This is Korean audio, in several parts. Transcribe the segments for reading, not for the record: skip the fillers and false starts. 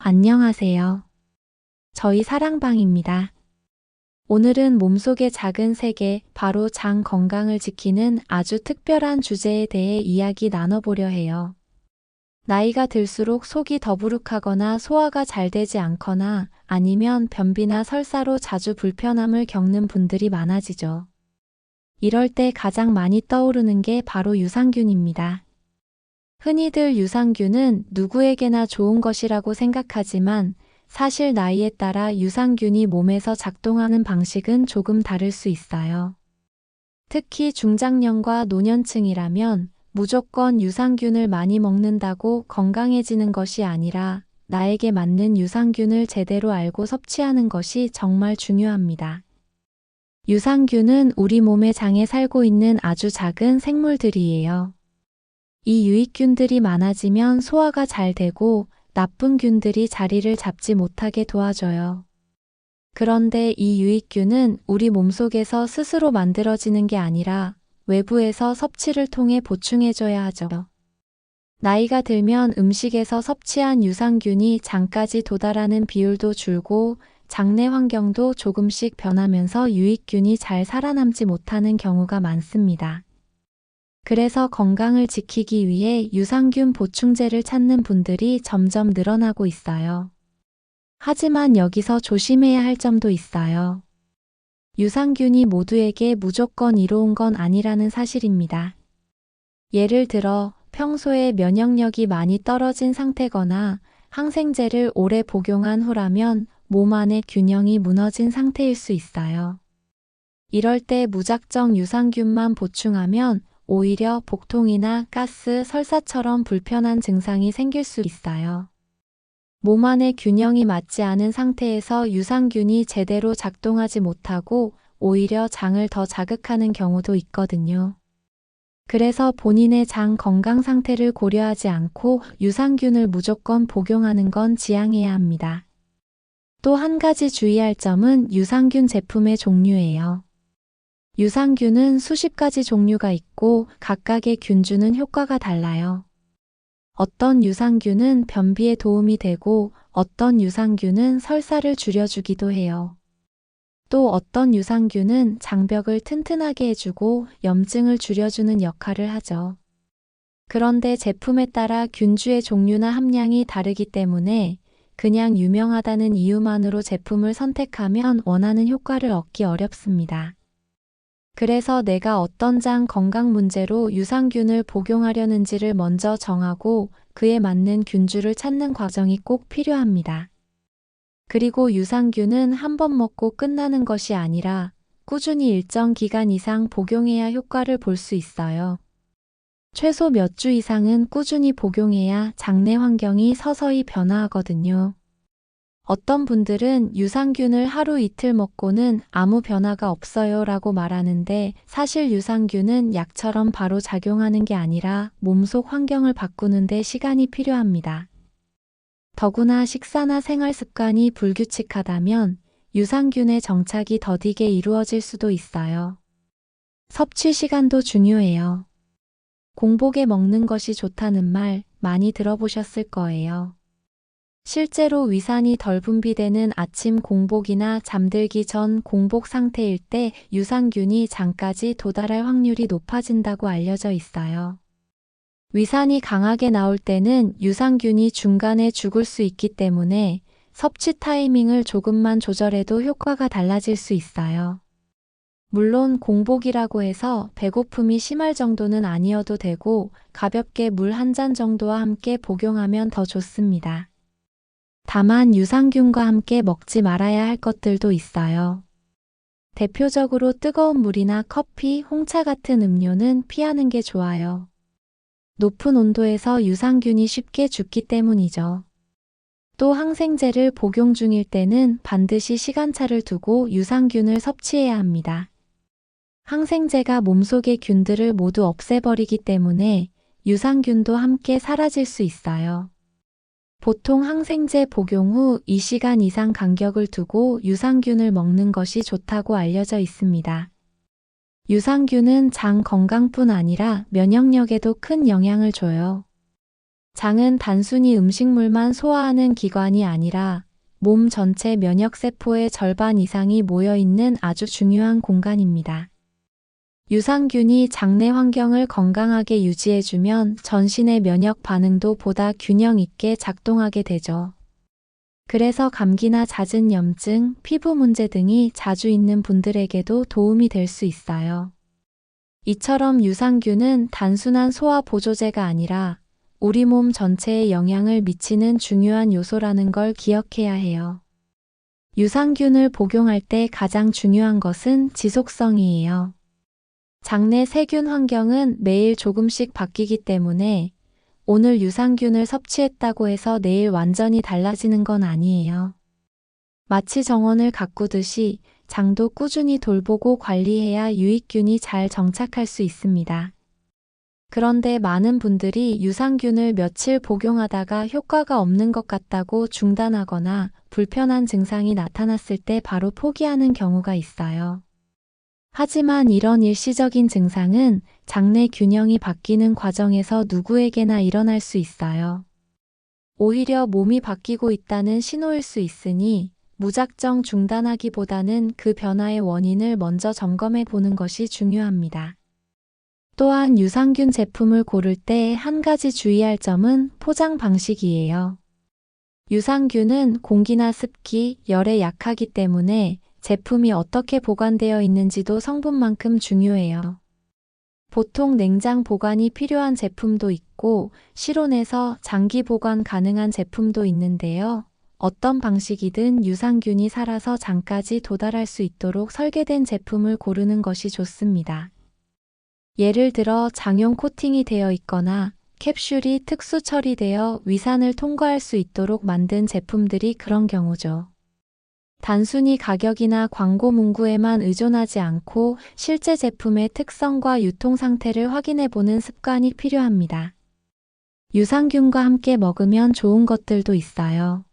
안녕하세요. 저희 사랑방입니다. 오늘은 몸속의 작은 세계, 바로 장 건강을 지키는 아주 특별한 주제에 대해 이야기 나눠보려 해요. 나이가 들수록 속이 더부룩하거나 소화가 잘 되지 않거나 아니면 변비나 설사로 자주 불편함을 겪는 분들이 많아지죠. 이럴 때 가장 많이 떠오르는 게 바로 유산균입니다. 흔히들 유산균은 누구에게나 좋은 것이라고 생각하지만 사실 나이에 따라 유산균이 몸에서 작동하는 방식은 조금 다를 수 있어요. 특히 중장년과 노년층이라면 무조건 유산균을 많이 먹는다고 건강해지는 것이 아니라 나에게 맞는 유산균을 제대로 알고 섭취하는 것이 정말 중요합니다. 유산균은 우리 몸의 장에 살고 있는 아주 작은 생물들이에요. 이 유익균들이 많아지면 소화가 잘 되고 나쁜 균들이 자리를 잡지 못하게 도와줘요. 그런데 이 유익균은 우리 몸속에서 스스로 만들어지는 게 아니라 외부에서 섭취를 통해 보충해줘야 하죠. 나이가 들면 음식에서 섭취한 유산균이 장까지 도달하는 비율도 줄고 장내 환경도 조금씩 변하면서 유익균이 잘 살아남지 못하는 경우가 많습니다. 그래서 건강을 지키기 위해 유산균 보충제를 찾는 분들이 점점 늘어나고 있어요. 하지만 여기서 조심해야 할 점도 있어요. 유산균이 모두에게 무조건 이로운 건 아니라는 사실입니다. 예를 들어 평소에 면역력이 많이 떨어진 상태거나 항생제를 오래 복용한 후라면 몸 안의 균형이 무너진 상태일 수 있어요. 이럴 때 무작정 유산균만 보충하면 오히려 복통이나 가스, 설사처럼 불편한 증상이 생길 수 있어요. 몸 안의 균형이 맞지 않은 상태에서 유산균이 제대로 작동하지 못하고 오히려 장을 더 자극하는 경우도 있거든요. 그래서 본인의 장 건강 상태를 고려하지 않고 유산균을 무조건 복용하는 건 지양해야 합니다. 또 한 가지 주의할 점은 유산균 제품의 종류예요. 유산균은 수십 가지 종류가 있고 각각의 균주는 효과가 달라요. 어떤 유산균은 변비에 도움이 되고 어떤 유산균은 설사를 줄여주기도 해요. 또 어떤 유산균은 장벽을 튼튼하게 해주고 염증을 줄여주는 역할을 하죠. 그런데 제품에 따라 균주의 종류나 함량이 다르기 때문에 그냥 유명하다는 이유만으로 제품을 선택하면 원하는 효과를 얻기 어렵습니다. 그래서 내가 어떤 장 건강 문제로 유산균을 복용하려는지를 먼저 정하고 그에 맞는 균주를 찾는 과정이 꼭 필요합니다. 그리고 유산균은 한 번 먹고 끝나는 것이 아니라 꾸준히 일정 기간 이상 복용해야 효과를 볼 수 있어요. 최소 몇 주 이상은 꾸준히 복용해야 장내 환경이 서서히 변화하거든요. 어떤 분들은 유산균을 하루 이틀 먹고는 아무 변화가 없어요 라고 말하는데 사실 유산균은 약처럼 바로 작용하는 게 아니라 몸속 환경을 바꾸는 데 시간이 필요합니다. 더구나 식사나 생활 습관이 불규칙하다면 유산균의 정착이 더디게 이루어질 수도 있어요. 섭취 시간도 중요해요. 공복에 먹는 것이 좋다는 말 많이 들어보셨을 거예요. 실제로 위산이 덜 분비되는 아침 공복이나 잠들기 전 공복 상태일 때 유산균이 장까지 도달할 확률이 높아진다고 알려져 있어요. 위산이 강하게 나올 때는 유산균이 중간에 죽을 수 있기 때문에 섭취 타이밍을 조금만 조절해도 효과가 달라질 수 있어요. 물론 공복이라고 해서 배고픔이 심할 정도는 아니어도 되고 가볍게 물 한 잔 정도와 함께 복용하면 더 좋습니다. 다만 유산균과 함께 먹지 말아야 할 것들도 있어요. 대표적으로 뜨거운 물이나 커피, 홍차 같은 음료는 피하는 게 좋아요. 높은 온도에서 유산균이 쉽게 죽기 때문이죠. 또 항생제를 복용 중일 때는 반드시 시간차를 두고 유산균을 섭취해야 합니다. 항생제가 몸속의 균들을 모두 없애버리기 때문에 유산균도 함께 사라질 수 있어요. 보통 항생제 복용 후 2시간 이상 간격을 두고 유산균을 먹는 것이 좋다고 알려져 있습니다. 유산균은 장 건강뿐 아니라 면역력에도 큰 영향을 줘요. 장은 단순히 음식물만 소화하는 기관이 아니라 몸 전체 면역세포의 절반 이상이 모여있는 아주 중요한 공간입니다. 유산균이 장내 환경을 건강하게 유지해주면 전신의 면역 반응도 보다 균형 있게 작동하게 되죠. 그래서 감기나 잦은 염증, 피부 문제 등이 자주 있는 분들에게도 도움이 될 수 있어요. 이처럼 유산균은 단순한 소화 보조제가 아니라 우리 몸 전체에 영향을 미치는 중요한 요소라는 걸 기억해야 해요. 유산균을 복용할 때 가장 중요한 것은 지속성이에요. 장내 세균 환경은 매일 조금씩 바뀌기 때문에 오늘 유산균을 섭취했다고 해서 내일 완전히 달라지는 건 아니에요. 마치 정원을 가꾸듯이 장도 꾸준히 돌보고 관리해야 유익균이 잘 정착할 수 있습니다. 그런데 많은 분들이 유산균을 며칠 복용하다가 효과가 없는 것 같다고 중단하거나 불편한 증상이 나타났을 때 바로 포기하는 경우가 있어요. 하지만 이런 일시적인 증상은 장내 균형이 바뀌는 과정에서 누구에게나 일어날 수 있어요. 오히려 몸이 바뀌고 있다는 신호일 수 있으니 무작정 중단하기보다는 그 변화의 원인을 먼저 점검해 보는 것이 중요합니다. 또한 유산균 제품을 고를 때 한 가지 주의할 점은 포장 방식이에요. 유산균은 공기나 습기, 열에 약하기 때문에 제품이 어떻게 보관되어 있는지도 성분만큼 중요해요. 보통 냉장 보관이 필요한 제품도 있고 실온에서 장기 보관 가능한 제품도 있는데요. 어떤 방식이든 유산균이 살아서 장까지 도달할 수 있도록 설계된 제품을 고르는 것이 좋습니다. 예를 들어 장용 코팅이 되어 있거나 캡슐이 특수 처리되어 위산을 통과할 수 있도록 만든 제품들이 그런 경우죠. 단순히 가격이나 광고 문구에만 의존하지 않고 실제 제품의 특성과 유통 상태를 확인해 보는 습관이 필요합니다. 유산균과 함께 먹으면 좋은 것들도 있어요.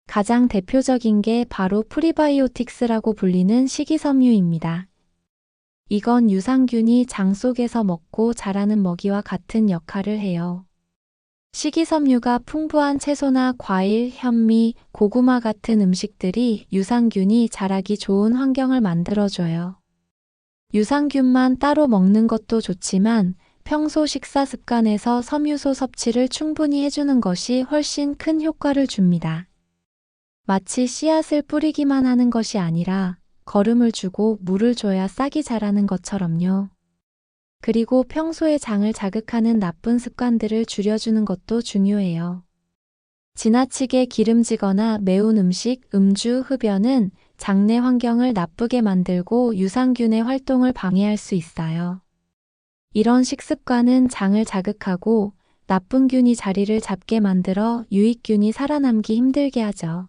가장 대표적인 게 바로 프리바이오틱스라고 불리는 식이섬유입니다. 이건 유산균이 장 속에서 먹고 자라는 먹이와 같은 역할을 해요. 식이섬유가 풍부한 채소나 과일, 현미, 고구마 같은 음식들이 유산균이 자라기 좋은 환경을 만들어줘요. 유산균만 따로 먹는 것도 좋지만 평소 식사 습관에서 섬유소 섭취를 충분히 해주는 것이 훨씬 큰 효과를 줍니다. 마치 씨앗을 뿌리기만 하는 것이 아니라 거름을 주고 물을 줘야 싹이 자라는 것처럼요. 그리고 평소에 장을 자극하는 나쁜 습관들을 줄여주는 것도 중요해요. 지나치게 기름지거나 매운 음식, 음주, 흡연은 장내 환경을 나쁘게 만들고 유산균의 활동을 방해할 수 있어요. 이런 식습관은 장을 자극하고 나쁜 균이 자리를 잡게 만들어 유익균이 살아남기 힘들게 하죠.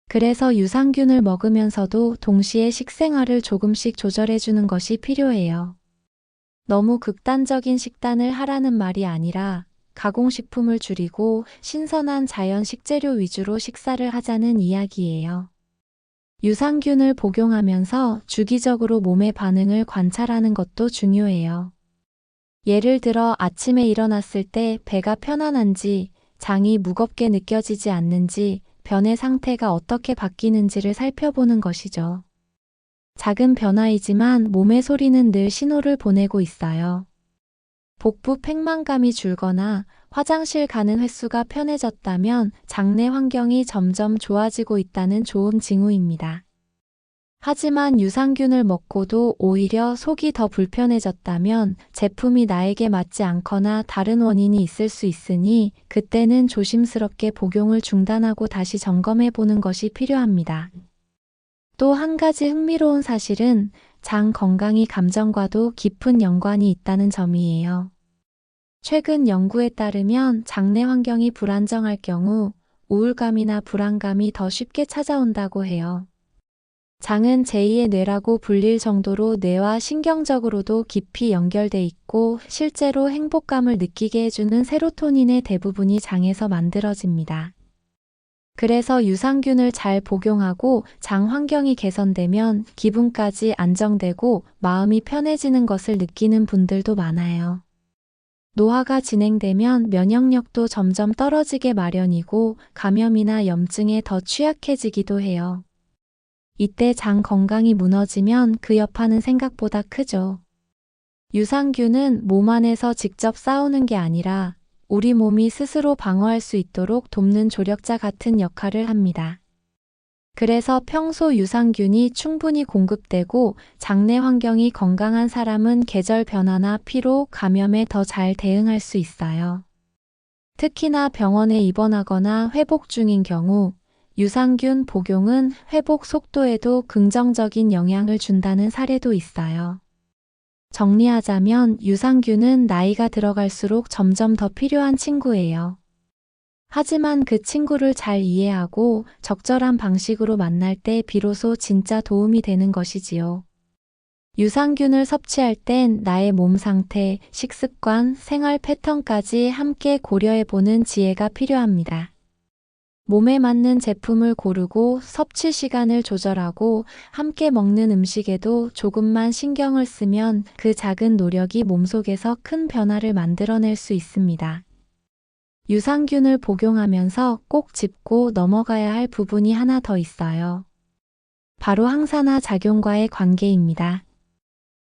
그래서 유산균을 먹으면서도 동시에 식생활을 조금씩 조절해주는 것이 필요해요. 너무 극단적인 식단을 하라는 말이 아니라 가공식품을 줄이고 신선한 자연 식재료 위주로 식사를 하자는 이야기예요. 유산균을 복용하면서 주기적으로 몸의 반응을 관찰하는 것도 중요해요. 예를 들어 아침에 일어났을 때 배가 편안한지, 장이 무겁게 느껴지지 않는지, 변의 상태가 어떻게 바뀌는지를 살펴보는 것이죠. 작은 변화이지만 몸의 소리는 늘 신호를 보내고 있어요. 복부 팽만감이 줄거나 화장실 가는 횟수가 편해졌다면 장내 환경이 점점 좋아지고 있다는 좋은 징후입니다. 하지만 유산균을 먹고도 오히려 속이 더 불편해졌다면 제품이 나에게 맞지 않거나 다른 원인이 있을 수 있으니 그때는 조심스럽게 복용을 중단하고 다시 점검해 보는 것이 필요합니다. 또 한 가지 흥미로운 사실은 장 건강이 감정과도 깊은 연관이 있다는 점이에요. 최근 연구에 따르면 장내 환경이 불안정할 경우 우울감이나 불안감이 더 쉽게 찾아온다고 해요. 장은 제2의 뇌라고 불릴 정도로 뇌와 신경적으로도 깊이 연결돼 있고 실제로 행복감을 느끼게 해주는 세로토닌의 대부분이 장에서 만들어집니다. 그래서 유산균을 잘 복용하고 장 환경이 개선되면 기분까지 안정되고 마음이 편해지는 것을 느끼는 분들도 많아요. 노화가 진행되면 면역력도 점점 떨어지게 마련이고 감염이나 염증에 더 취약해지기도 해요. 이때 장 건강이 무너지면 그 여파는 생각보다 크죠. 유산균은 몸 안에서 직접 싸우는 게 아니라 우리 몸이 스스로 방어할 수 있도록 돕는 조력자 같은 역할을 합니다. 그래서 평소 유산균이 충분히 공급되고 장내 환경이 건강한 사람은 계절 변화나 피로, 감염에 더 잘 대응할 수 있어요. 특히나 병원에 입원하거나 회복 중인 경우 유산균 복용은 회복 속도에도 긍정적인 영향을 준다는 사례도 있어요. 정리하자면 유산균은 나이가 들어갈수록 점점 더 필요한 친구예요. 하지만 그 친구를 잘 이해하고 적절한 방식으로 만날 때 비로소 진짜 도움이 되는 것이지요. 유산균을 섭취할 땐 나의 몸 상태, 식습관, 생활 패턴까지 함께 고려해보는 지혜가 필요합니다. 몸에 맞는 제품을 고르고 섭취 시간을 조절하고 함께 먹는 음식에도 조금만 신경을 쓰면 그 작은 노력이 몸속에서 큰 변화를 만들어낼 수 있습니다. 유산균을 복용하면서 꼭 짚고 넘어가야 할 부분이 하나 더 있어요. 바로 항산화 작용과의 관계입니다.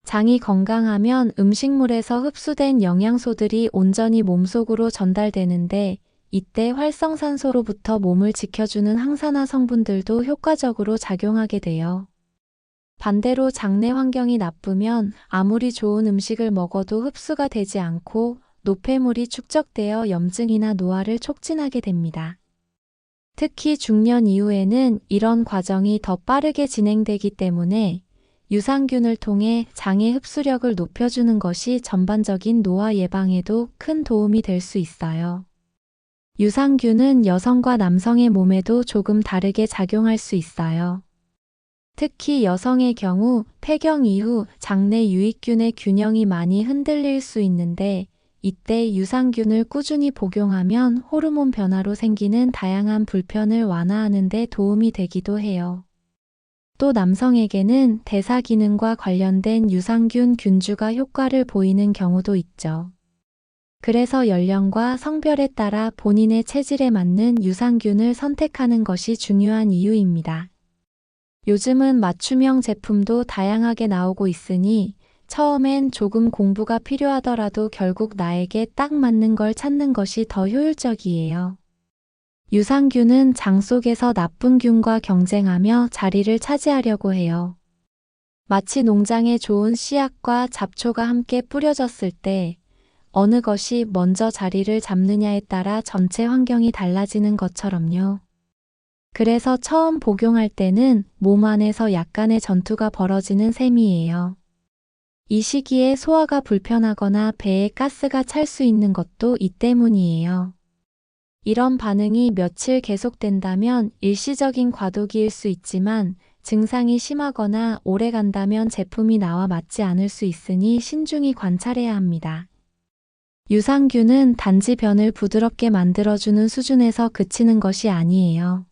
장이 건강하면 음식물에서 흡수된 영양소들이 온전히 몸속으로 전달되는데 이때 활성산소로부터 몸을 지켜주는 항산화 성분들도 효과적으로 작용하게 돼요. 반대로 장내 환경이 나쁘면 아무리 좋은 음식을 먹어도 흡수가 되지 않고 노폐물이 축적되어 염증이나 노화를 촉진하게 됩니다. 특히 중년 이후에는 이런 과정이 더 빠르게 진행되기 때문에 유산균을 통해 장의 흡수력을 높여주는 것이 전반적인 노화 예방에도 큰 도움이 될 수 있어요. 유산균은 여성과 남성의 몸에도 조금 다르게 작용할 수 있어요. 특히 여성의 경우 폐경 이후 장내 유익균의 균형이 많이 흔들릴 수 있는데 이때 유산균을 꾸준히 복용하면 호르몬 변화로 생기는 다양한 불편을 완화하는 데 도움이 되기도 해요. 또 남성에게는 대사 기능과 관련된 유산균 균주가 효과를 보이는 경우도 있죠. 그래서 연령과 성별에 따라 본인의 체질에 맞는 유산균을 선택하는 것이 중요한 이유입니다. 요즘은 맞춤형 제품도 다양하게 나오고 있으니 처음엔 조금 공부가 필요하더라도 결국 나에게 딱 맞는 걸 찾는 것이 더 효율적이에요. 유산균은 장 속에서 나쁜 균과 경쟁하며 자리를 차지하려고 해요. 마치 농장에 좋은 씨앗과 잡초가 함께 뿌려졌을 때 어느 것이 먼저 자리를 잡느냐에 따라 전체 환경이 달라지는 것처럼요. 그래서 처음 복용할 때는 몸 안에서 약간의 전투가 벌어지는 셈이에요. 이 시기에 소화가 불편하거나 배에 가스가 찰 수 있는 것도 이 때문이에요. 이런 반응이 며칠 계속된다면 일시적인 과도기일 수 있지만 증상이 심하거나 오래 간다면 제품이 나와 맞지 않을 수 있으니 신중히 관찰해야 합니다. 유산균은 단지 변을 부드럽게 만들어주는 수준에서 그치는 것이 아니에요.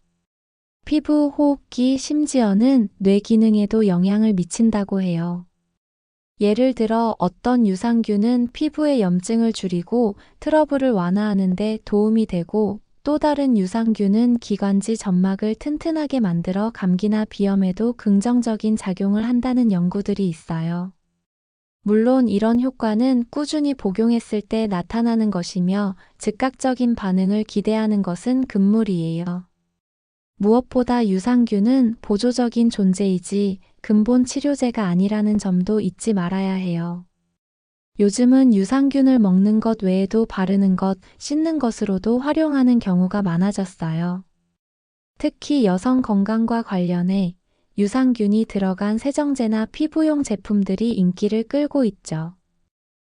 피부, 호흡기, 심지어는 뇌 기능에도 영향을 미친다고 해요. 예를 들어 어떤 유산균은 피부의 염증을 줄이고 트러블을 완화하는 데 도움이 되고 또 다른 유산균은 기관지 점막을 튼튼하게 만들어 감기나 비염에도 긍정적인 작용을 한다는 연구들이 있어요. 물론 이런 효과는 꾸준히 복용했을 때 나타나는 것이며 즉각적인 반응을 기대하는 것은 금물이에요. 무엇보다 유산균은 보조적인 존재이지 근본 치료제가 아니라는 점도 잊지 말아야 해요. 요즘은 유산균을 먹는 것 외에도 바르는 것, 씻는 것으로도 활용하는 경우가 많아졌어요. 특히 여성 건강과 관련해 유산균이 들어간 세정제나 피부용 제품들이 인기를 끌고 있죠.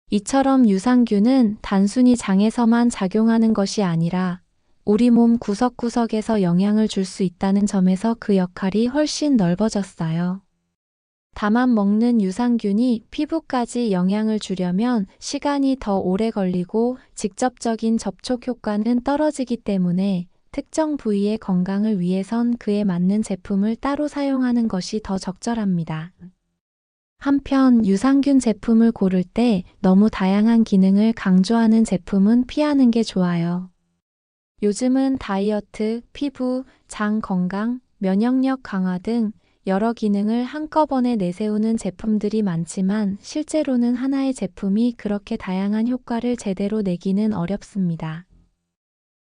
이처럼 유산균은 단순히 장에서만 작용하는 것이 아니라 우리 몸 구석구석에서 영향을 줄 수 있다는 점에서 그 역할이 훨씬 넓어졌어요. 다만 먹는 유산균이 피부까지 영향을 주려면 시간이 더 오래 걸리고 직접적인 접촉 효과는 떨어지기 때문에 특정 부위의 건강을 위해선 그에 맞는 제품을 따로 사용하는 것이 더 적절합니다. 한편 유산균 제품을 고를 때 너무 다양한 기능을 강조하는 제품은 피하는 게 좋아요. 요즘은 다이어트, 피부, 장 건강, 면역력 강화 등 여러 기능을 한꺼번에 내세우는 제품들이 많지만 실제로는 하나의 제품이 그렇게 다양한 효과를 제대로 내기는 어렵습니다.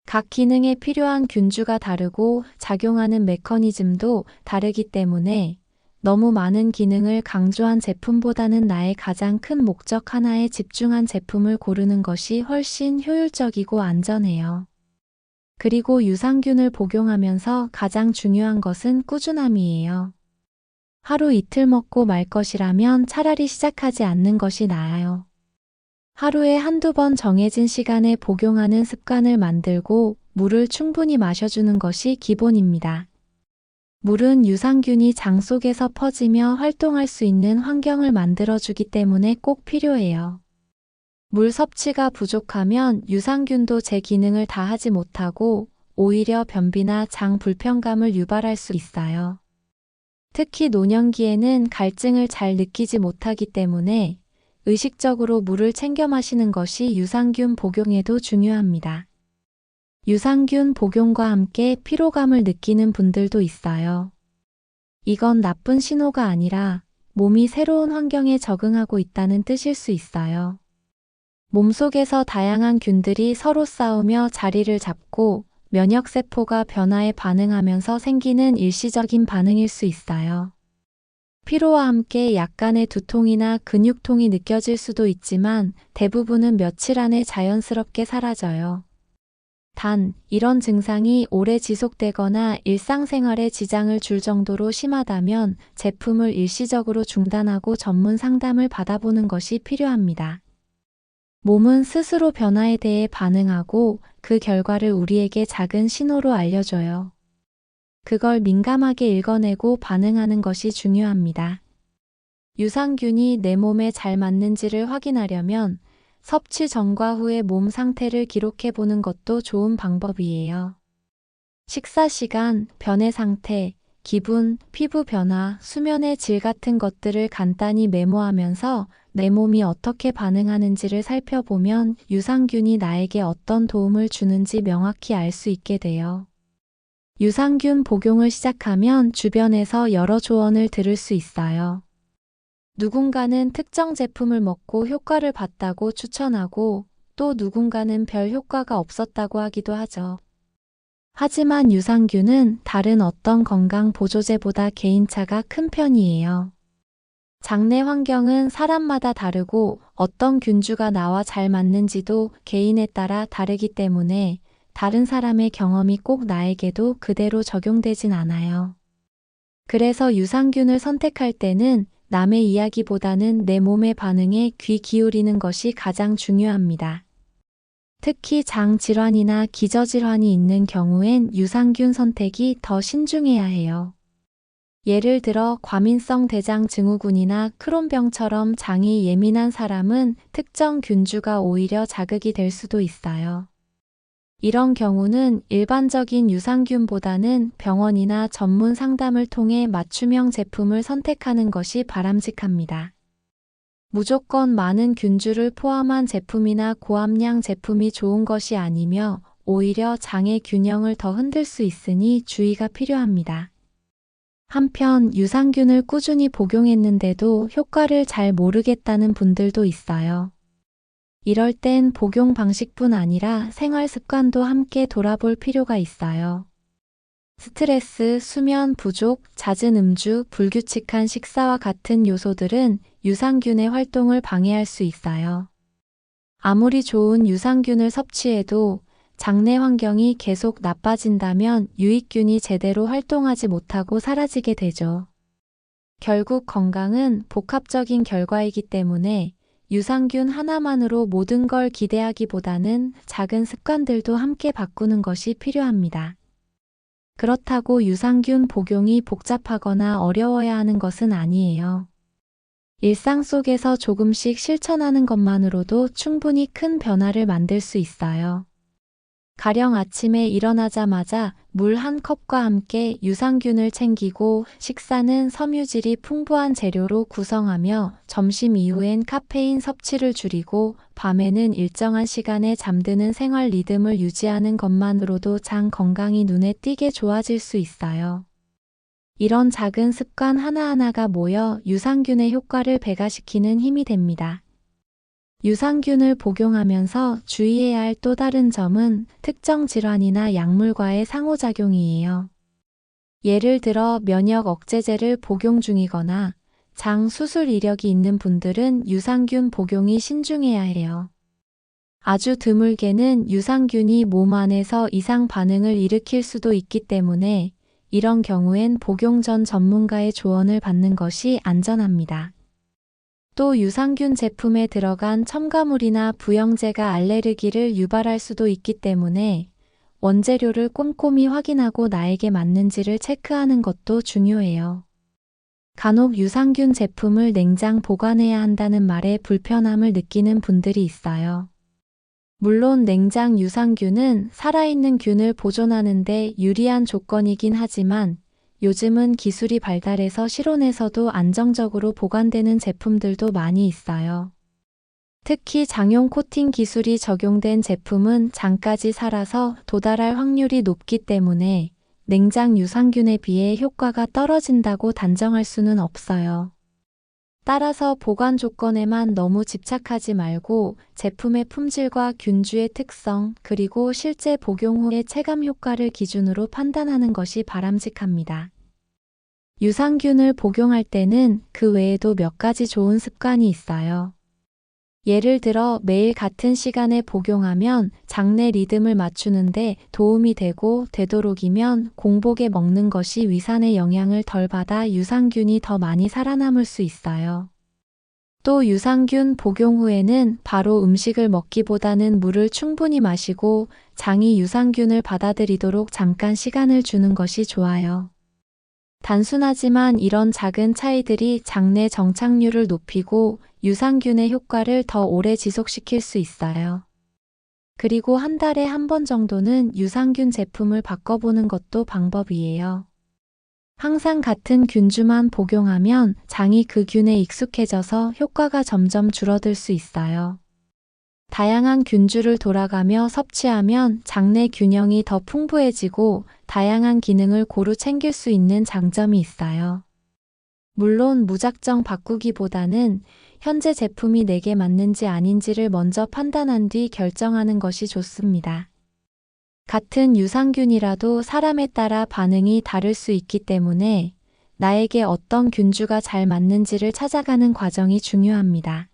각 기능에 필요한 균주가 다르고 작용하는 메커니즘도 다르기 때문에 너무 많은 기능을 강조한 제품보다는 나의 가장 큰 목적 하나에 집중한 제품을 고르는 것이 훨씬 효율적이고 안전해요. 그리고 유산균을 복용하면서 가장 중요한 것은 꾸준함이에요. 하루 이틀 먹고 말 것이라면 차라리 시작하지 않는 것이 나아요. 하루에 한두 번 정해진 시간에 복용하는 습관을 만들고 물을 충분히 마셔주는 것이 기본입니다. 물은 유산균이 장 속에서 퍼지며 활동할 수 있는 환경을 만들어주기 때문에 꼭 필요해요. 물 섭취가 부족하면 유산균도 제 기능을 다 하지 못하고 오히려 변비나 장 불편감을 유발할 수 있어요. 특히 노년기에는 갈증을 잘 느끼지 못하기 때문에 의식적으로 물을 챙겨 마시는 것이 유산균 복용에도 중요합니다. 유산균 복용과 함께 피로감을 느끼는 분들도 있어요. 이건 나쁜 신호가 아니라 몸이 새로운 환경에 적응하고 있다는 뜻일 수 있어요. 몸속에서 다양한 균들이 서로 싸우며 자리를 잡고 면역세포가 변화에 반응하면서 생기는 일시적인 반응일 수 있어요. 피로와 함께 약간의 두통이나 근육통이 느껴질 수도 있지만 대부분은 며칠 안에 자연스럽게 사라져요. 단, 이런 증상이 오래 지속되거나 일상생활에 지장을 줄 정도로 심하다면 제품을 일시적으로 중단하고 전문 상담을 받아보는 것이 필요합니다. 몸은 스스로 변화에 대해 반응하고 그 결과를 우리에게 작은 신호로 알려줘요. 그걸 민감하게 읽어내고 반응하는 것이 중요합니다. 유산균이 내 몸에 잘 맞는지를 확인하려면 섭취 전과 후의 몸 상태를 기록해 보는 것도 좋은 방법이에요. 식사 시간, 변의 상태, 기분, 피부 변화, 수면의 질 같은 것들을 간단히 메모하면서 내 몸이 어떻게 반응하는지를 살펴보면 유산균이 나에게 어떤 도움을 주는지 명확히 알 수 있게 돼요. 유산균 복용을 시작하면 주변에서 여러 조언을 들을 수 있어요. 누군가는 특정 제품을 먹고 효과를 봤다고 추천하고 또 누군가는 별 효과가 없었다고 하기도 하죠. 하지만 유산균은 다른 어떤 건강 보조제보다 개인차가 큰 편이에요. 장내 환경은 사람마다 다르고 어떤 균주가 나와 잘 맞는지도 개인에 따라 다르기 때문에 다른 사람의 경험이 꼭 나에게도 그대로 적용되진 않아요. 그래서 유산균을 선택할 때는 남의 이야기보다는 내 몸의 반응에 귀 기울이는 것이 가장 중요합니다. 특히 장 질환이나 기저질환이 있는 경우엔 유산균 선택이 더 신중해야 해요. 예를 들어 과민성 대장 증후군이나 크론병처럼 장이 예민한 사람은 특정 균주가 오히려 자극이 될 수도 있어요. 이런 경우는 일반적인 유산균보다는 병원이나 전문 상담을 통해 맞춤형 제품을 선택하는 것이 바람직합니다. 무조건 많은 균주를 포함한 제품이나 고함량 제품이 좋은 것이 아니며 오히려 장의 균형을 더 흔들 수 있으니 주의가 필요합니다. 한편 유산균을 꾸준히 복용했는데도 효과를 잘 모르겠다는 분들도 있어요. 이럴 땐 복용 방식뿐 아니라 생활 습관도 함께 돌아볼 필요가 있어요. 스트레스, 수면 부족, 잦은 음주, 불규칙한 식사와 같은 요소들은 유산균의 활동을 방해할 수 있어요. 아무리 좋은 유산균을 섭취해도 장내 환경이 계속 나빠진다면 유익균이 제대로 활동하지 못하고 사라지게 되죠. 결국 건강은 복합적인 결과이기 때문에 유산균 하나만으로 모든 걸 기대하기보다는 작은 습관들도 함께 바꾸는 것이 필요합니다. 그렇다고 유산균 복용이 복잡하거나 어려워야 하는 것은 아니에요. 일상 속에서 조금씩 실천하는 것만으로도 충분히 큰 변화를 만들 수 있어요. 가령 아침에 일어나자마자 물 한 컵과 함께 유산균을 챙기고 식사는 섬유질이 풍부한 재료로 구성하며 점심 이후엔 카페인 섭취를 줄이고 밤에는 일정한 시간에 잠드는 생활 리듬을 유지하는 것만으로도 장 건강이 눈에 띄게 좋아질 수 있어요. 이런 작은 습관 하나하나가 모여 유산균의 효과를 배가시키는 힘이 됩니다. 유산균을 복용하면서 주의해야 할 또 다른 점은 특정 질환이나 약물과의 상호작용이에요. 예를 들어 면역 억제제를 복용 중이거나 장 수술 이력이 있는 분들은 유산균 복용이 신중해야 해요. 아주 드물게는 유산균이 몸 안에서 이상 반응을 일으킬 수도 있기 때문에 이런 경우엔 복용 전 전문가의 조언을 받는 것이 안전합니다. 또 유산균 제품에 들어간 첨가물이나 부영제가 알레르기를 유발할 수도 있기 때문에 원재료를 꼼꼼히 확인하고 나에게 맞는지를 체크하는 것도 중요해요. 간혹 유산균 제품을 냉장 보관해야 한다는 말에 불편함을 느끼는 분들이 있어요. 물론 냉장 유산균은 살아있는 균을 보존하는 데 유리한 조건이긴 하지만 요즘은 기술이 발달해서 실온에서도 안정적으로 보관되는 제품들도 많이 있어요. 특히 장용 코팅 기술이 적용된 제품은 장까지 살아서 도달할 확률이 높기 때문에 냉장 유산균에 비해 효과가 떨어진다고 단정할 수는 없어요. 따라서 보관 조건에만 너무 집착하지 말고 제품의 품질과 균주의 특성, 그리고 실제 복용 후의 체감 효과를 기준으로 판단하는 것이 바람직합니다. 유산균을 복용할 때는 그 외에도 몇 가지 좋은 습관이 있어요. 예를 들어 매일 같은 시간에 복용하면 장내 리듬을 맞추는데 도움이 되고 되도록이면 공복에 먹는 것이 위산의 영향을 덜 받아 유산균이 더 많이 살아남을 수 있어요. 또 유산균 복용 후에는 바로 음식을 먹기보다는 물을 충분히 마시고 장이 유산균을 받아들이도록 잠깐 시간을 주는 것이 좋아요. 단순하지만 이런 작은 차이들이 장내 정착률을 높이고 유산균의 효과를 더 오래 지속시킬 수 있어요. 그리고 한 달에 한 번 정도는 유산균 제품을 바꿔보는 것도 방법이에요. 항상 같은 균주만 복용하면 장이 그 균에 익숙해져서 효과가 점점 줄어들 수 있어요. 다양한 균주를 돌아가며 섭취하면 장내 균형이 더 풍부해지고 다양한 기능을 고루 챙길 수 있는 장점이 있어요. 물론 무작정 바꾸기보다는 현재 제품이 내게 맞는지 아닌지를 먼저 판단한 뒤 결정하는 것이 좋습니다. 같은 유산균이라도 사람에 따라 반응이 다를 수 있기 때문에 나에게 어떤 균주가 잘 맞는지를 찾아가는 과정이 중요합니다.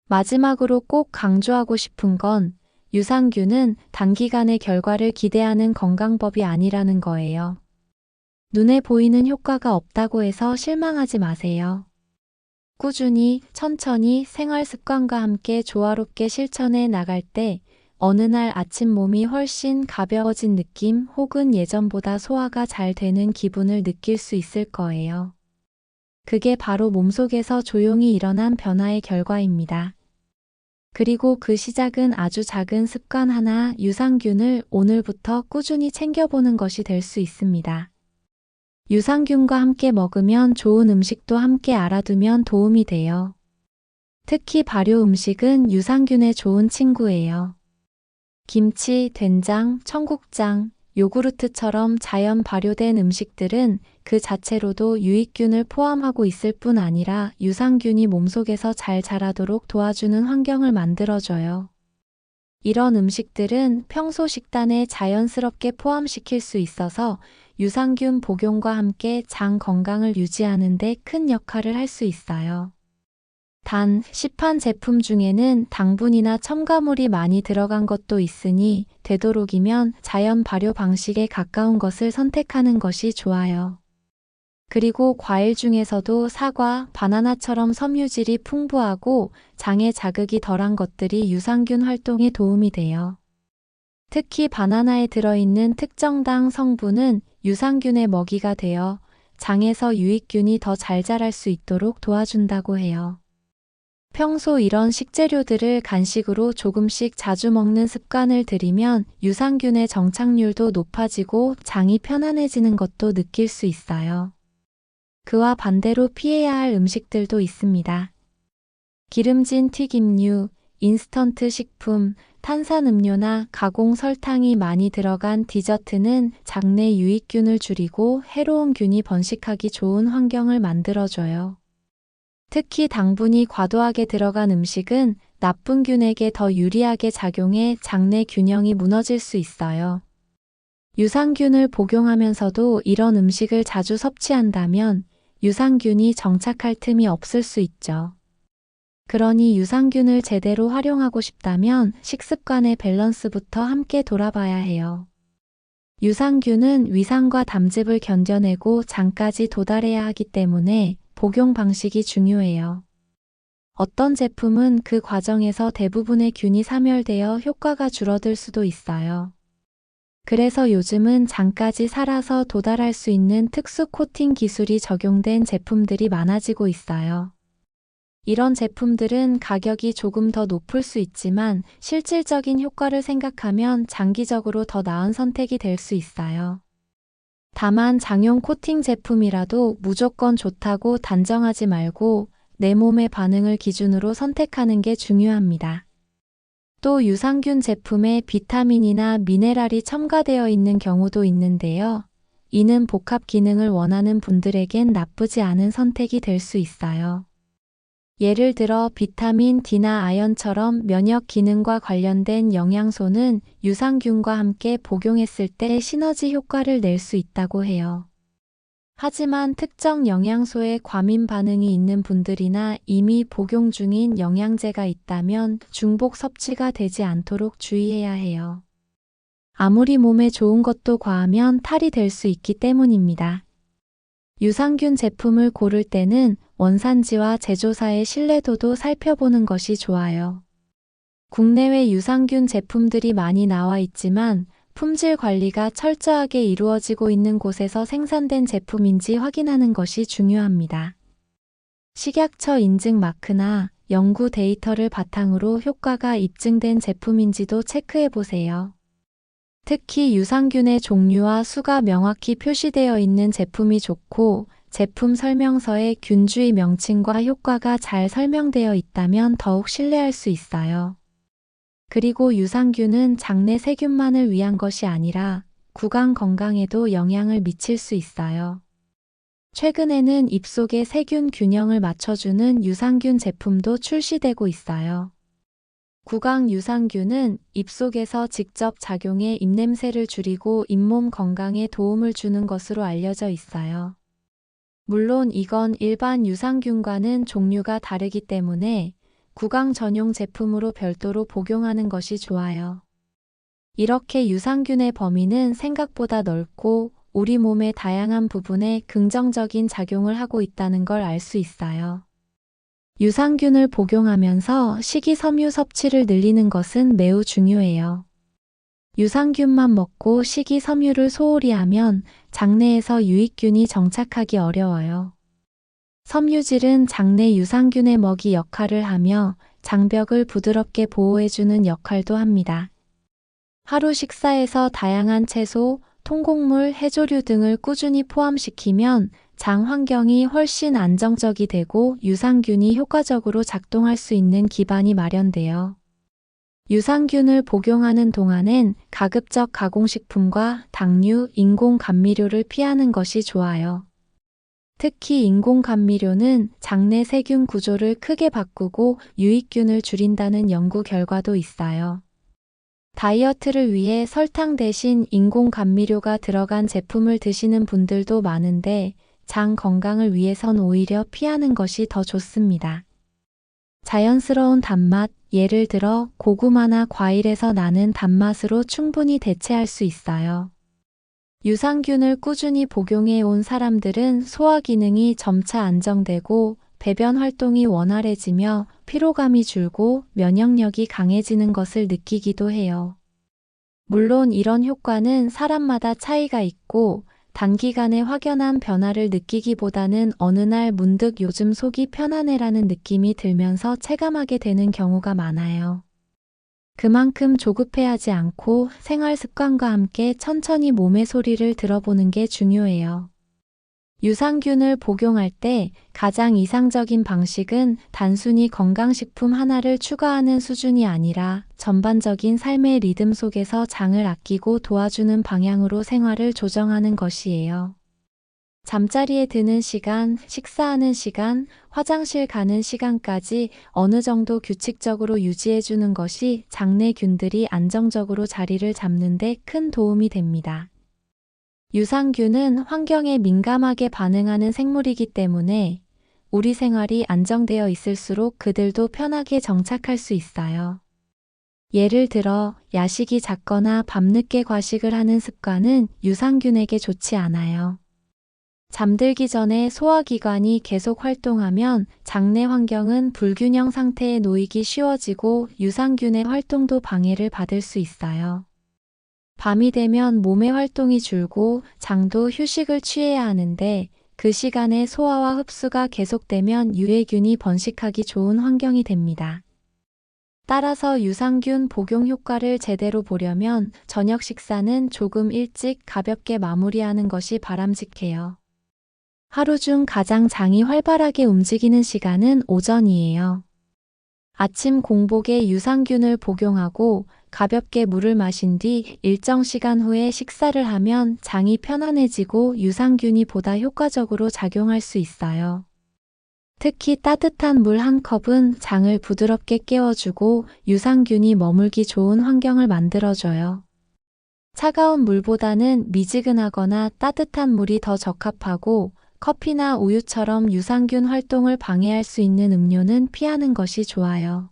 마지막으로 꼭 강조하고 싶은 건 유산균은 단기간의 결과를 기대하는 건강법이 아니라는 거예요. 눈에 보이는 효과가 없다고 해서 실망하지 마세요. 꾸준히, 천천히 생활 습관과 함께 조화롭게 실천해 나갈 때 어느 날 아침 몸이 훨씬 가벼워진 느낌 혹은 예전보다 소화가 잘 되는 기분을 느낄 수 있을 거예요. 그게 바로 몸속에서 조용히 일어난 변화의 결과입니다. 그리고 그 시작은 아주 작은 습관 하나, 유산균을 오늘부터 꾸준히 챙겨보는 것이 될 수 있습니다. 유산균과 함께 먹으면 좋은 음식도 함께 알아두면 도움이 돼요. 특히 발효 음식은 유산균의 좋은 친구예요. 김치, 된장, 청국장, 요구르트처럼 자연 발효된 음식들은 그 자체로도 유익균을 포함하고 있을 뿐 아니라 유산균이 몸속에서 잘 자라도록 도와주는 환경을 만들어줘요. 이런 음식들은 평소 식단에 자연스럽게 포함시킬 수 있어서 유산균 복용과 함께 장 건강을 유지하는 데 큰 역할을 할 수 있어요. 단, 시판 제품 중에는 당분이나 첨가물이 많이 들어간 것도 있으니 되도록이면 자연 발효 방식에 가까운 것을 선택하는 것이 좋아요. 그리고 과일 중에서도 사과, 바나나처럼 섬유질이 풍부하고 장에 자극이 덜한 것들이 유산균 활동에 도움이 돼요. 특히 바나나에 들어있는 특정 당 성분은 유산균의 먹이가 되어 장에서 유익균이 더 잘 자랄 수 있도록 도와준다고 해요. 평소 이런 식재료들을 간식으로 조금씩 자주 먹는 습관을 들이면 유산균의 정착률도 높아지고 장이 편안해지는 것도 느낄 수 있어요. 그와 반대로 피해야 할 음식들도 있습니다. 기름진 튀김류, 인스턴트 식품, 탄산음료나 가공 설탕이 많이 들어간 디저트는 장내 유익균을 줄이고 해로운 균이 번식하기 좋은 환경을 만들어줘요. 특히 당분이 과도하게 들어간 음식은 나쁜 균에게 더 유리하게 작용해 장내 균형이 무너질 수 있어요. 유산균을 복용하면서도 이런 음식을 자주 섭취한다면 유산균이 정착할 틈이 없을 수 있죠. 그러니 유산균을 제대로 활용하고 싶다면 식습관의 밸런스부터 함께 돌아봐야 해요. 유산균은 위산과 담즙을 견뎌내고 장까지 도달해야 하기 때문에 복용 방식이 중요해요. 어떤 제품은 그 과정에서 대부분의 균이 사멸되어 효과가 줄어들 수도 있어요. 그래서 요즘은 장까지 살아서 도달할 수 있는 특수 코팅 기술이 적용된 제품들이 많아지고 있어요. 이런 제품들은 가격이 조금 더 높을 수 있지만 실질적인 효과를 생각하면 장기적으로 더 나은 선택이 될 수 있어요. 다만 장용 코팅 제품이라도 무조건 좋다고 단정하지 말고 내 몸의 반응을 기준으로 선택하는 게 중요합니다. 또 유산균 제품에 비타민이나 미네랄이 첨가되어 있는 경우도 있는데요. 이는 복합 기능을 원하는 분들에겐 나쁘지 않은 선택이 될 수 있어요. 예를 들어 비타민 D나 아연처럼 면역 기능과 관련된 영양소는 유산균과 함께 복용했을 때 시너지 효과를 낼 수 있다고 해요. 하지만 특정 영양소에 과민 반응이 있는 분들이나 이미 복용 중인 영양제가 있다면 중복 섭취가 되지 않도록 주의해야 해요. 아무리 몸에 좋은 것도 과하면 탈이 될 수 있기 때문입니다. 유산균 제품을 고를 때는 원산지와 제조사의 신뢰도도 살펴보는 것이 좋아요. 국내외 유산균 제품들이 많이 나와 있지만 품질 관리가 철저하게 이루어지고 있는 곳에서 생산된 제품인지 확인하는 것이 중요합니다. 식약처 인증 마크나 연구 데이터를 바탕으로 효과가 입증된 제품인지도 체크해 보세요. 특히 유산균의 종류와 수가 명확히 표시되어 있는 제품이 좋고 제품 설명서에 균주의 명칭과 효과가 잘 설명되어 있다면 더욱 신뢰할 수 있어요. 그리고 유산균은 장내 세균만을 위한 것이 아니라 구강 건강에도 영향을 미칠 수 있어요. 최근에는 입속의 세균 균형을 맞춰주는 유산균 제품도 출시되고 있어요. 구강 유산균은 입속에서 직접 작용해 입냄새를 줄이고 잇몸 건강에 도움을 주는 것으로 알려져 있어요. 물론 이건 일반 유산균과는 종류가 다르기 때문에 구강 전용 제품으로 별도로 복용하는 것이 좋아요. 이렇게 유산균의 범위는 생각보다 넓고 우리 몸의 다양한 부분에 긍정적인 작용을 하고 있다는 걸 알 수 있어요. 유산균을 복용하면서 식이섬유 섭취를 늘리는 것은 매우 중요해요. 유산균만 먹고 식이섬유를 소홀히 하면 장내에서 유익균이 정착하기 어려워요. 섬유질은 장내 유산균의 먹이 역할을 하며 장벽을 부드럽게 보호해주는 역할도 합니다. 하루 식사에서 다양한 채소, 통곡물, 해조류 등을 꾸준히 포함시키면 장 환경이 훨씬 안정적이 되고 유산균이 효과적으로 작동할 수 있는 기반이 마련돼요. 유산균을 복용하는 동안엔 가급적 가공식품과 당류, 인공 감미료를 피하는 것이 좋아요. 특히 인공 감미료는 장내 세균 구조를 크게 바꾸고 유익균을 줄인다는 연구 결과도 있어요. 다이어트를 위해 설탕 대신 인공 감미료가 들어간 제품을 드시는 분들도 많은데 장 건강을 위해선 오히려 피하는 것이 더 좋습니다. 자연스러운 단맛, 예를 들어 고구마나 과일에서 나는 단맛으로 충분히 대체할 수 있어요. 유산균을 꾸준히 복용해 온 사람들은 소화 기능이 점차 안정되고 배변 활동이 원활해지며 피로감이 줄고 면역력이 강해지는 것을 느끼기도 해요. 물론 이런 효과는 사람마다 차이가 있고 단기간에 확연한 변화를 느끼기보다는 어느 날 문득 요즘 속이 편하네라는 느낌이 들면서 체감하게 되는 경우가 많아요. 그만큼 조급해하지 않고 생활 습관과 함께 천천히 몸의 소리를 들어보는 게 중요해요. 유산균을 복용할 때 가장 이상적인 방식은 단순히 건강식품 하나를 추가하는 수준이 아니라 전반적인 삶의 리듬 속에서 장을 아끼고 도와주는 방향으로 생활을 조정하는 것이에요. 잠자리에 드는 시간, 식사하는 시간, 화장실 가는 시간까지 어느 정도 규칙적으로 유지해주는 것이 장내균들이 안정적으로 자리를 잡는 데 큰 도움이 됩니다. 유산균은 환경에 민감하게 반응하는 생물이기 때문에 우리 생활이 안정되어 있을수록 그들도 편하게 정착할 수 있어요. 예를 들어 야식이 잦거나 밤늦게 과식을 하는 습관은 유산균에게 좋지 않아요. 잠들기 전에 소화기관이 계속 활동하면 장내 환경은 불균형 상태에 놓이기 쉬워지고 유산균의 활동도 방해를 받을 수 있어요. 밤이 되면 몸의 활동이 줄고 장도 휴식을 취해야 하는데 그 시간에 소화와 흡수가 계속되면 유해균이 번식하기 좋은 환경이 됩니다. 따라서 유산균 복용 효과를 제대로 보려면 저녁 식사는 조금 일찍 가볍게 마무리하는 것이 바람직해요. 하루 중 가장 장이 활발하게 움직이는 시간은 오전이에요. 아침 공복에 유산균을 복용하고 가볍게 물을 마신 뒤 일정 시간 후에 식사를 하면 장이 편안해지고 유산균이 보다 효과적으로 작용할 수 있어요. 특히 따뜻한 물 한 컵은 장을 부드럽게 깨워주고 유산균이 머물기 좋은 환경을 만들어줘요. 차가운 물보다는 미지근하거나 따뜻한 물이 더 적합하고 커피나 우유처럼 유산균 활동을 방해할 수 있는 음료는 피하는 것이 좋아요.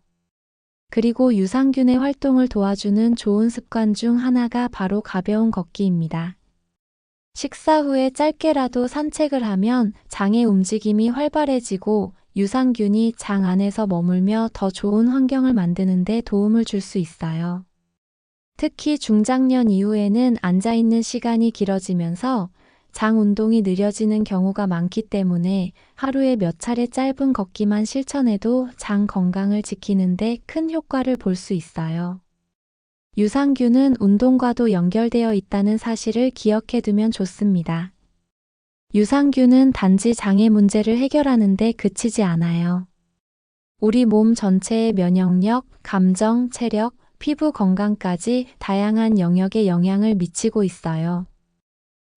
그리고 유산균의 활동을 도와주는 좋은 습관 중 하나가 바로 가벼운 걷기입니다. 식사 후에 짧게라도 산책을 하면 장의 움직임이 활발해지고 유산균이 장 안에서 머물며 더 좋은 환경을 만드는 데 도움을 줄 수 있어요. 특히 중장년 이후에는 앉아있는 시간이 길어지면서 장 운동이 느려지는 경우가 많기 때문에 하루에 몇 차례 짧은 걷기만 실천해도 장 건강을 지키는 데 큰 효과를 볼 수 있어요. 유산균은 운동과도 연결되어 있다는 사실을 기억해 두면 좋습니다. 유산균은 단지 장의 문제를 해결하는 데 그치지 않아요. 우리 몸 전체의 면역력, 감정, 체력, 피부 건강까지 다양한 영역에 영향을 미치고 있어요.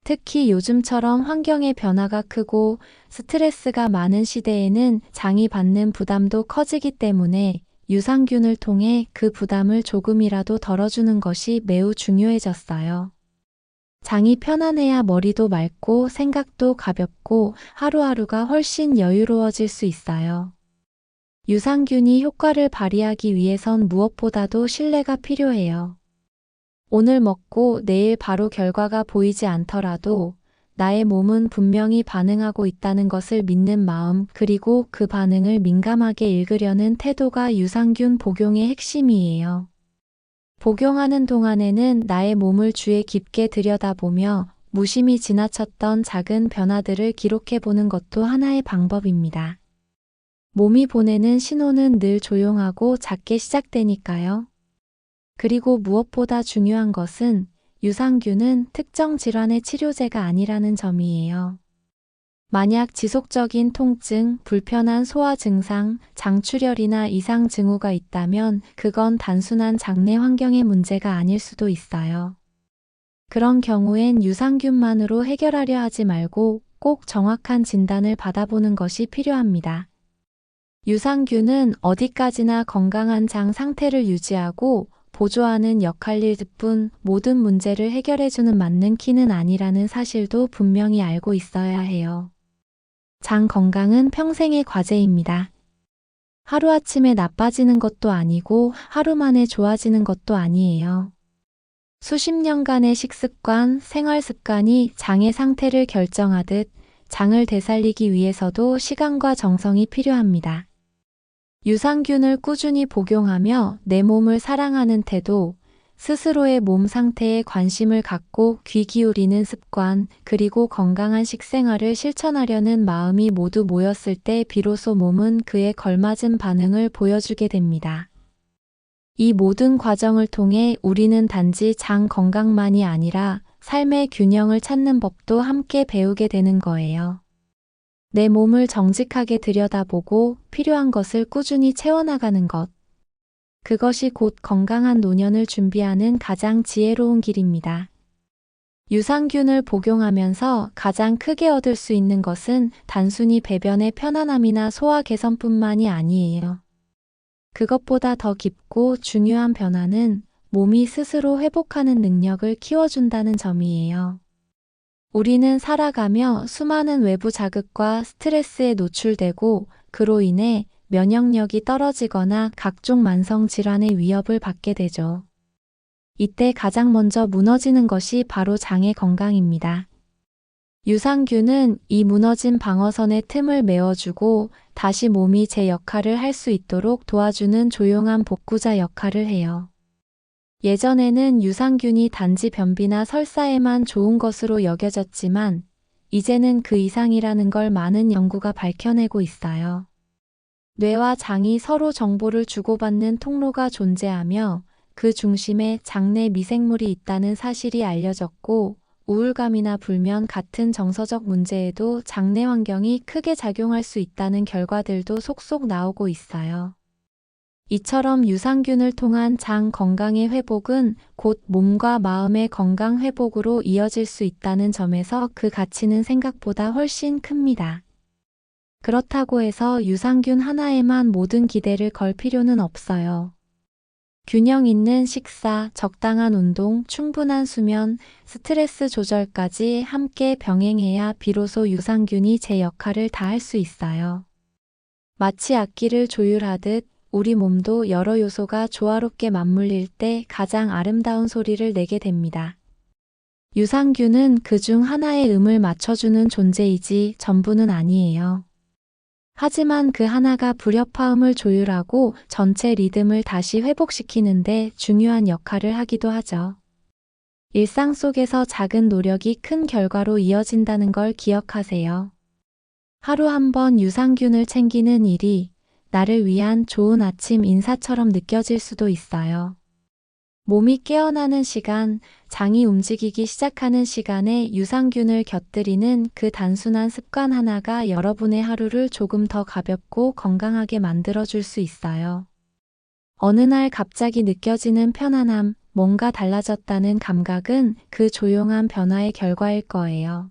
특히 요즘처럼 환경의 변화가 크고 스트레스가 많은 시대에는 장이 받는 부담도 커지기 때문에 유산균을 통해 그 부담을 조금이라도 덜어주는 것이 매우 중요해졌어요. 장이 편안해야 머리도 맑고 생각도 가볍고 하루하루가 훨씬 여유로워질 수 있어요. 유산균이 효과를 발휘하기 위해선 무엇보다도 신뢰가 필요해요. 오늘 먹고 내일 바로 결과가 보이지 않더라도 나의 몸은 분명히 반응하고 있다는 것을 믿는 마음, 그리고 그 반응을 민감하게 읽으려는 태도가 유산균 복용의 핵심이에요. 복용하는 동안에는 나의 몸을 주에 깊게 들여다보며 무심히 지나쳤던 작은 변화들을 기록해보는 것도 하나의 방법입니다. 몸이 보내는 신호는 늘 조용하고 작게 시작되니까요. 그리고 무엇보다 중요한 것은 유산균은 특정 질환의 치료제가 아니라는 점이에요. 만약 지속적인 통증, 불편한 소화 증상, 장출혈이나 이상 징후가 있다면 그건 단순한 장내 환경의 문제가 아닐 수도 있어요. 그런 경우엔 유산균만으로 해결하려 하지 말고 꼭 정확한 진단을 받아보는 것이 필요합니다. 유산균은 어디까지나 건강한 장 상태를 유지하고 보조하는 역할일 뿐 모든 문제를 해결해주는 맞는 키는 아니라는 사실도 분명히 알고 있어야 해요. 장 건강은 평생의 과제입니다. 하루아침에 나빠지는 것도 아니고 하루 만에 좋아지는 것도 아니에요. 수십 년간의 식습관, 생활 습관이 장의 상태를 결정하듯 장을 되살리기 위해서도 시간과 정성이 필요합니다. 유산균을 꾸준히 복용하며 내 몸을 사랑하는 태도, 스스로의 몸 상태에 관심을 갖고 귀 기울이는 습관, 그리고 건강한 식생활을 실천하려는 마음이 모두 모였을 때 비로소 몸은 그에 걸맞은 반응을 보여주게 됩니다. 이 모든 과정을 통해 우리는 단지 장 건강만이 아니라 삶의 균형을 찾는 법도 함께 배우게 되는 거예요. 내 몸을 정직하게 들여다보고 필요한 것을 꾸준히 채워나가는 것. 그것이 곧 건강한 노년을 준비하는 가장 지혜로운 길입니다. 유산균을 복용하면서 가장 크게 얻을 수 있는 것은 단순히 배변의 편안함이나 소화 개선뿐만이 아니에요. 그것보다 더 깊고 중요한 변화는 몸이 스스로 회복하는 능력을 키워준다는 점이에요. 우리는 살아가며 수많은 외부 자극과 스트레스에 노출되고 그로 인해 면역력이 떨어지거나 각종 만성 질환의 위협을 받게 되죠. 이때 가장 먼저 무너지는 것이 바로 장의 건강입니다. 유산균은 이 무너진 방어선의 틈을 메워주고 다시 몸이 제 역할을 할 수 있도록 도와주는 조용한 복구자 역할을 해요. 예전에는 유산균이 단지 변비나 설사에만 좋은 것으로 여겨졌지만 이제는 그 이상이라는 걸 많은 연구가 밝혀내고 있어요. 뇌와 장이 서로 정보를 주고받는 통로가 존재하며 그 중심에 장내 미생물이 있다는 사실이 알려졌고 우울감이나 불면 같은 정서적 문제에도 장내 환경이 크게 작용할 수 있다는 결과들도 속속 나오고 있어요. 이처럼 유산균을 통한 장 건강의 회복은 곧 몸과 마음의 건강 회복으로 이어질 수 있다는 점에서 그 가치는 생각보다 훨씬 큽니다. 그렇다고 해서 유산균 하나에만 모든 기대를 걸 필요는 없어요. 균형 있는 식사, 적당한 운동, 충분한 수면, 스트레스 조절까지 함께 병행해야 비로소 유산균이 제 역할을 다할 수 있어요. 마치 악기를 조율하듯 우리 몸도 여러 요소가 조화롭게 맞물릴 때 가장 아름다운 소리를 내게 됩니다. 유산균은 그중 하나의 음을 맞춰주는 존재이지 전부는 아니에요. 하지만 그 하나가 불협화음을 조율하고 전체 리듬을 다시 회복시키는데 중요한 역할을 하기도 하죠. 일상 속에서 작은 노력이 큰 결과로 이어진다는 걸 기억하세요. 하루 한 번 유산균을 챙기는 일이 나를 위한 좋은 아침 인사처럼 느껴질 수도 있어요. 몸이 깨어나는 시간, 장이 움직이기 시작하는 시간에 유산균을 곁들이는 그 단순한 습관 하나가 여러분의 하루를 조금 더 가볍고 건강하게 만들어줄 수 있어요. 어느 날 갑자기 느껴지는 편안함, 뭔가 달라졌다는 감각은 그 조용한 변화의 결과일 거예요.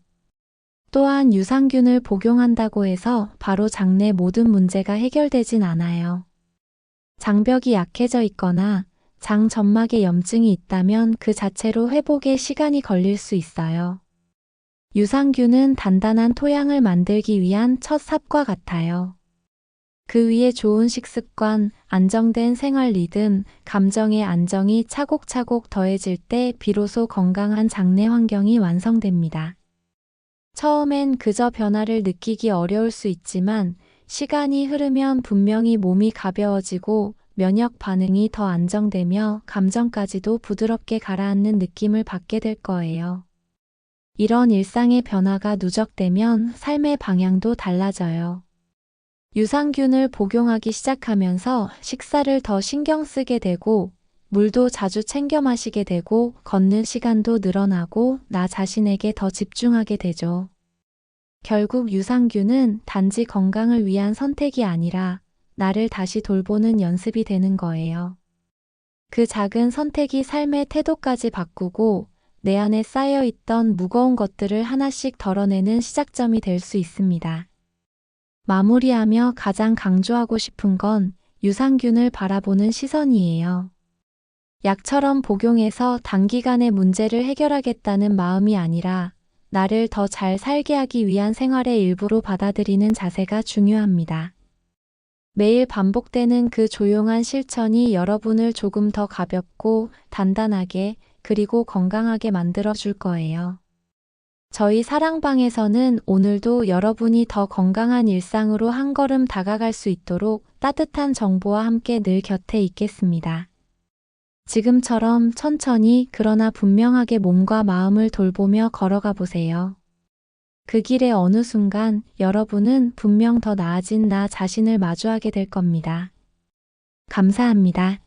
또한 유산균을 복용한다고 해서 바로 장내 모든 문제가 해결되진 않아요. 장벽이 약해져 있거나 장 점막에 염증이 있다면 그 자체로 회복에 시간이 걸릴 수 있어요. 유산균은 단단한 토양을 만들기 위한 첫 삽과 같아요. 그 위에 좋은 식습관, 안정된 생활 리듬, 감정의 안정이 차곡차곡 더해질 때 비로소 건강한 장내 환경이 완성됩니다. 처음엔 그저 변화를 느끼기 어려울 수 있지만 시간이 흐르면 분명히 몸이 가벼워지고 면역 반응이 더 안정되며 감정까지도 부드럽게 가라앉는 느낌을 받게 될 거예요. 이런 일상의 변화가 누적되면 삶의 방향도 달라져요. 유산균을 복용하기 시작하면서 식사를 더 신경 쓰게 되고 물도 자주 챙겨 마시게 되고 걷는 시간도 늘어나고 나 자신에게 더 집중하게 되죠. 결국 유산균은 단지 건강을 위한 선택이 아니라 나를 다시 돌보는 연습이 되는 거예요. 그 작은 선택이 삶의 태도까지 바꾸고 내 안에 쌓여있던 무거운 것들을 하나씩 덜어내는 시작점이 될 수 있습니다. 마무리하며 가장 강조하고 싶은 건 유산균을 바라보는 시선이에요. 약처럼 복용해서 단기간의 문제를 해결하겠다는 마음이 아니라 나를 더 잘 살게 하기 위한 생활의 일부로 받아들이는 자세가 중요합니다. 매일 반복되는 그 조용한 실천이 여러분을 조금 더 가볍고 단단하게 그리고 건강하게 만들어줄 거예요. 저희 사랑방에서는 오늘도 여러분이 더 건강한 일상으로 한 걸음 다가갈 수 있도록 따뜻한 정보와 함께 늘 곁에 있겠습니다. 지금처럼 천천히 그러나 분명하게 몸과 마음을 돌보며 걸어가 보세요. 그 길의 어느 순간 여러분은 분명 더 나아진 나 자신을 마주하게 될 겁니다. 감사합니다.